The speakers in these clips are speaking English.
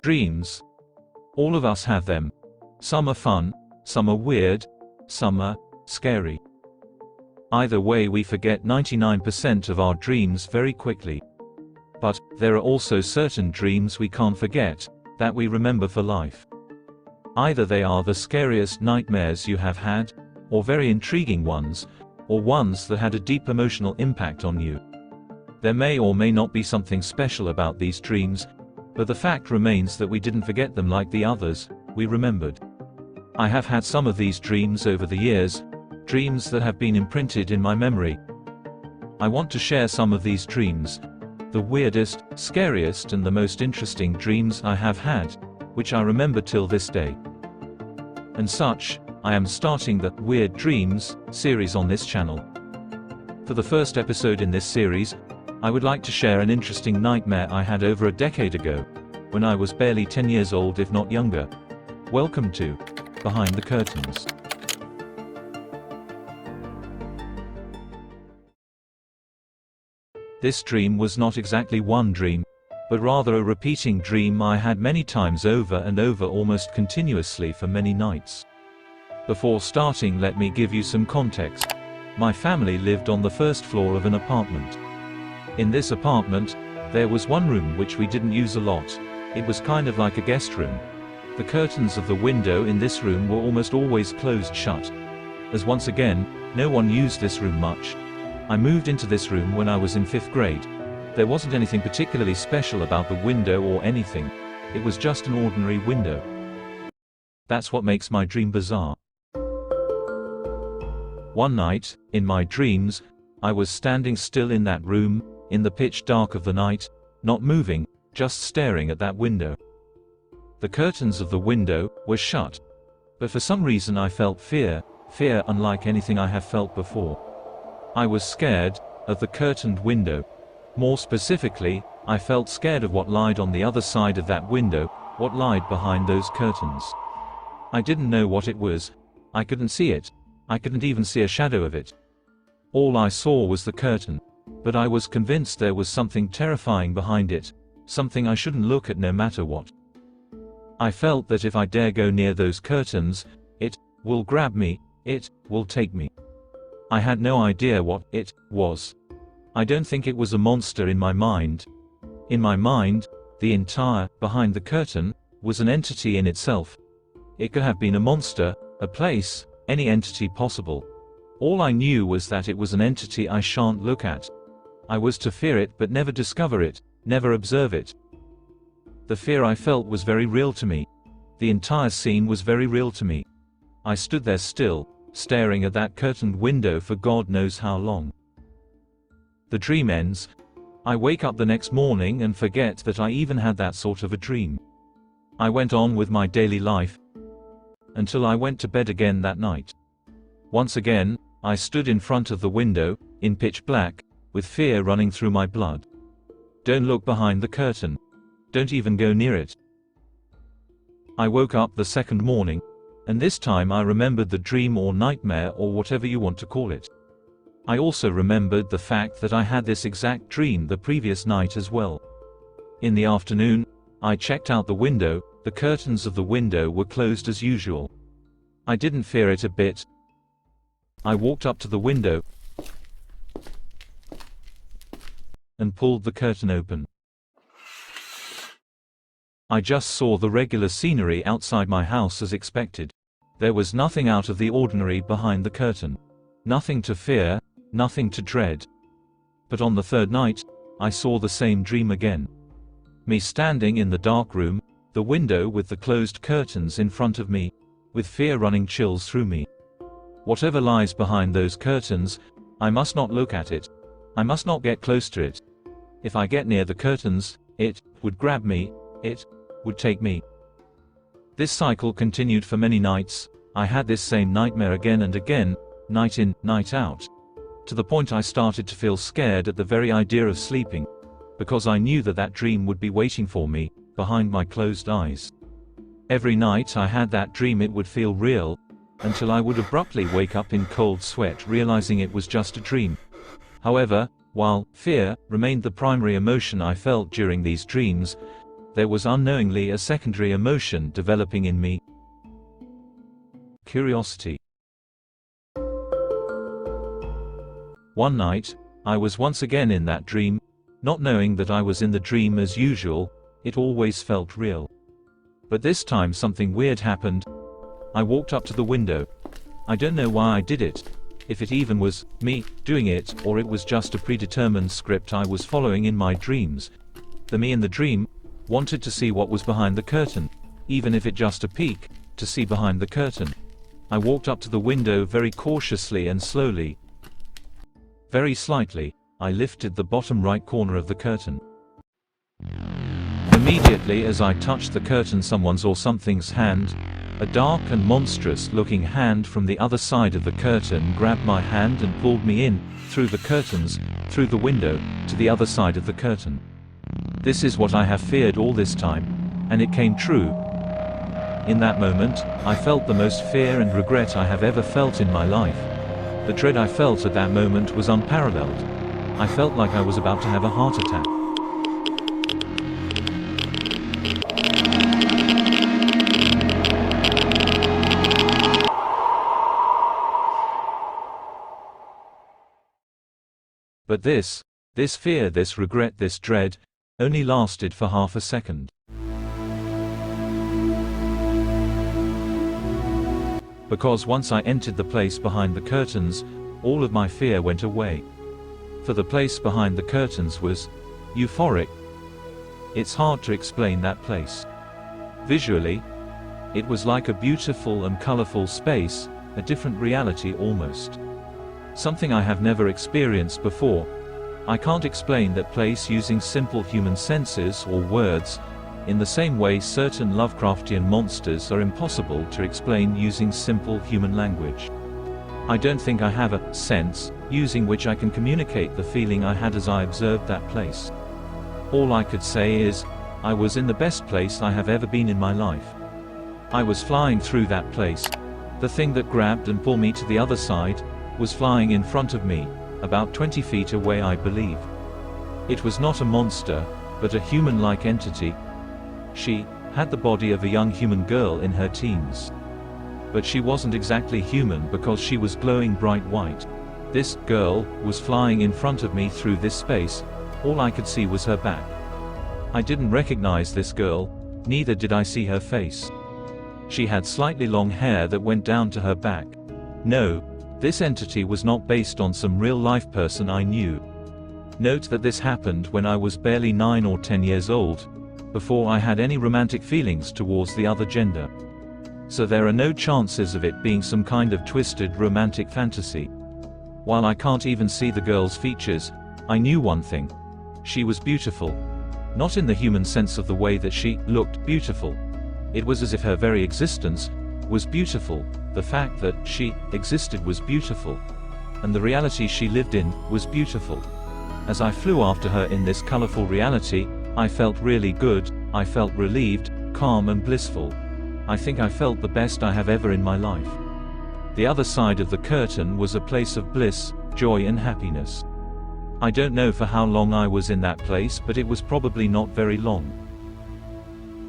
Dreams. All of us have them. Some are fun, some are weird, some are scary. Either way, we forget 99% of our dreams very quickly. But there are also certain dreams we can't forget, that we remember for life. Either they are the scariest nightmares you have had, or very intriguing ones, or ones that had a deep emotional impact on you. There may or may not be something special about these dreams, but the fact remains that we didn't forget them like the others, we remembered. I have had some of these dreams over the years, dreams that have been imprinted in my memory. I want to share some of these dreams, the weirdest, scariest and the most interesting dreams I have had, which I remember till this day. And such, I am starting the Weird Dreams series on this channel. For the first episode in this series, I would like to share an interesting nightmare I had over a decade ago, when I was barely 10 years old if not younger. Welcome to Behind the Curtains. This dream was not exactly one dream, but rather a repeating dream I had many times over and over, almost continuously for many nights. Before starting, let me give you some context. My family lived on the first floor of an apartment. In this apartment, there was one room which we didn't use a lot. It was kind of like a guest room. The curtains of the window in this room were almost always closed shut. As once again, no one used this room much. I moved into this room when I was in 5th grade. There wasn't anything particularly special about the window or anything. It was just an ordinary window. That's what makes my dream bizarre. One night, in my dreams, I was standing still in that room, in the pitch dark of the night, not moving, just staring at that window. The curtains of the window were shut. But for some reason I felt fear unlike anything I have felt before. I was scared of the curtained window. More specifically, I felt scared of what lied on the other side of that window, what lied behind those curtains. I didn't know what it was. I couldn't see it. I couldn't even see a shadow of it. All I saw was the curtain. But I was convinced there was something terrifying behind it, something I shouldn't look at no matter what. I felt that if I dare go near those curtains, it will grab me, it will take me. I had no idea what it was. I don't think it was a monster in my mind. In my mind, the entire behind the curtain was an entity in itself. It could have been a monster, a place, any entity possible. All I knew was that it was an entity I shan't look at. I was to fear it but never discover it, never observe it. The fear I felt was very real to me. The entire scene was very real to me. I stood there still, staring at that curtained window for God knows how long. The dream ends. I wake up the next morning and forget that I even had that sort of a dream. I went on with my daily life until I went to bed again that night. Once again, I stood in front of the window, in pitch black, with fear running through my blood. Don't look behind the curtain. Don't even go near it. I woke up the second morning, and this time I remembered the dream or nightmare or whatever you want to call it. I also remembered the fact that I had this exact dream the previous night as well. In the afternoon, I checked out the window. The curtains of the window were closed as usual. I didn't fear it a bit. I walked up to the window and pulled the curtain open. I just saw the regular scenery outside my house as expected. There was nothing out of the ordinary behind the curtain. Nothing to fear, nothing to dread. But on the third night, I saw the same dream again. Me standing in the dark room, the window with the closed curtains in front of me, with fear running chills through me. Whatever lies behind those curtains, I must not look at it. I must not get close to it. If I get near the curtains, it would grab me, it would take me. This cycle continued for many nights. I had this same nightmare again and again, night in, night out. To the point I started to feel scared at the very idea of sleeping, because I knew that that dream would be waiting for me, behind my closed eyes. Every night I had that dream it would feel real, until I would abruptly wake up in cold sweat realizing it was just a dream. However, while fear remained the primary emotion I felt during these dreams, there was unknowingly a secondary emotion developing in me. Curiosity. One night, I was once again in that dream, not knowing that I was in the dream as usual. It always felt real. But this time something weird happened. I walked up to the window. I don't know why I did it, if it even was me doing it, or it was just a predetermined script I was following in my dreams. The me in the dream wanted to see what was behind the curtain, even if it just a peek, to see behind the curtain. I walked up to the window very cautiously and slowly. Very slightly, I lifted the bottom right corner of the curtain. Immediately as I touched the curtain, someone's or something's hand, a dark and monstrous-looking hand from the other side of the curtain, grabbed my hand and pulled me in, through the curtains, through the window, to the other side of the curtain. This is what I have feared all this time, and it came true. In that moment, I felt the most fear and regret I have ever felt in my life. The dread I felt at that moment was unparalleled. I felt like I was about to have a heart attack. But this fear, this regret, this dread, only lasted for half a second. Because once I entered the place behind the curtains, all of my fear went away. For the place behind the curtains was euphoric. It's hard to explain that place. Visually, it was like a beautiful and colorful space, a different reality almost. Something I have never experienced before. I can't explain that place using simple human senses or words, in the same way certain Lovecraftian monsters are impossible to explain using simple human language. I don't think I have a sense using which I can communicate the feeling I had as I observed that place. All I could say is, I was in the best place I have ever been in my life. I was flying through that place. The thing that grabbed and pulled me to the other side was flying in front of me, about 20 feet away, I believe. It was not a monster, but a human-like entity. She had the body of a young human girl in her teens. But she wasn't exactly human because she was glowing bright white. This girl was flying in front of me through this space. All I could see was her back. I didn't recognize this girl, neither did I see her face. She had slightly long hair that went down to her back. No, this entity was not based on some real-life person I knew. Note that this happened when I was barely 9 or 10 years old, before I had any romantic feelings towards the other gender. So there are no chances of it being some kind of twisted romantic fantasy. While I can't even see the girl's features, I knew one thing. She was beautiful. Not in the human sense of the way that she looked beautiful. It was as if her very existence was beautiful. The fact that she existed was beautiful. And the reality she lived in was beautiful. As I flew after her in this colorful reality, I felt really good, I felt relieved, calm and blissful. I think I felt the best I have ever in my life. The other side of the curtain was a place of bliss, joy and happiness. I don't know for how long I was in that place, but it was probably not very long.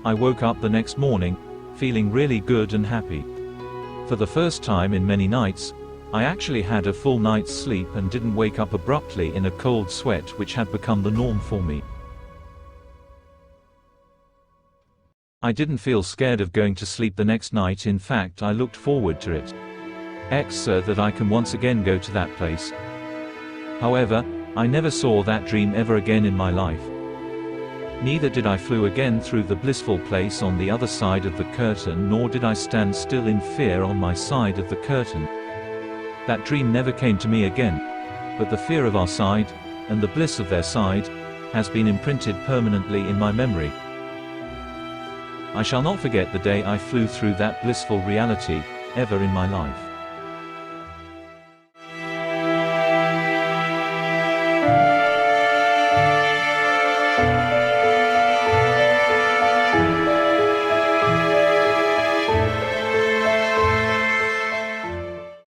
I woke up the next morning, feeling really good and happy. For the first time in many nights, I actually had a full night's sleep and didn't wake up abruptly in a cold sweat, which had become the norm for me. I didn't feel scared of going to sleep the next night. In fact, I looked forward to it. So that I can once again go to that place. However, I never saw that dream ever again in my life. Neither did I flew again through the blissful place on the other side of the curtain, nor did I stand still in fear on my side of the curtain. That dream never came to me again. But the fear of our side, and the bliss of their side, has been imprinted permanently in my memory. I shall not forget the day I flew through that blissful reality, ever in my life.